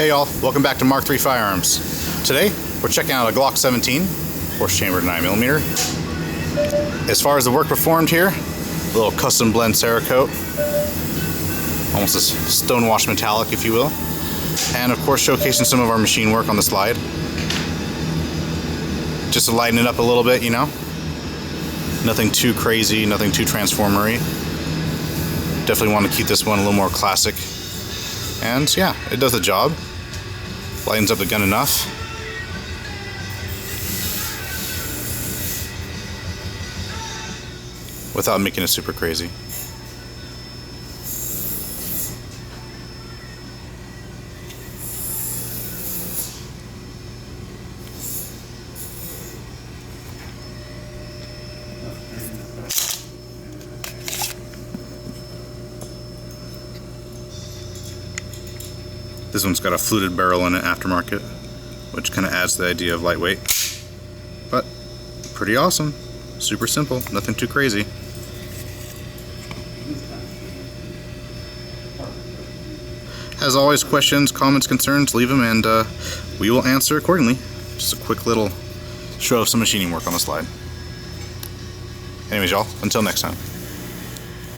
Hey y'all, welcome back to MK3 Firearms. Today, we're checking out a Glock 17, horse chambered 9mm. As far as the work performed here, a little custom blend Cerakote, almost a stonewash metallic if you will, and of course showcasing some of our machine work on the slide. Just to lighten it up a little bit, you know. Nothing too crazy, nothing too transformery. Definitely want to keep this one a little more classic. And yeah, it does the job. Lightens up the gun enough. Without making it super crazy. This one's got a fluted barrel in it aftermarket, which kind of adds to the idea of lightweight. But pretty awesome. Super simple, nothing too crazy. As always, questions, comments, concerns, leave them and we will answer accordingly. Just a quick little show of some machining work on the slide. Anyways, y'all, until next time.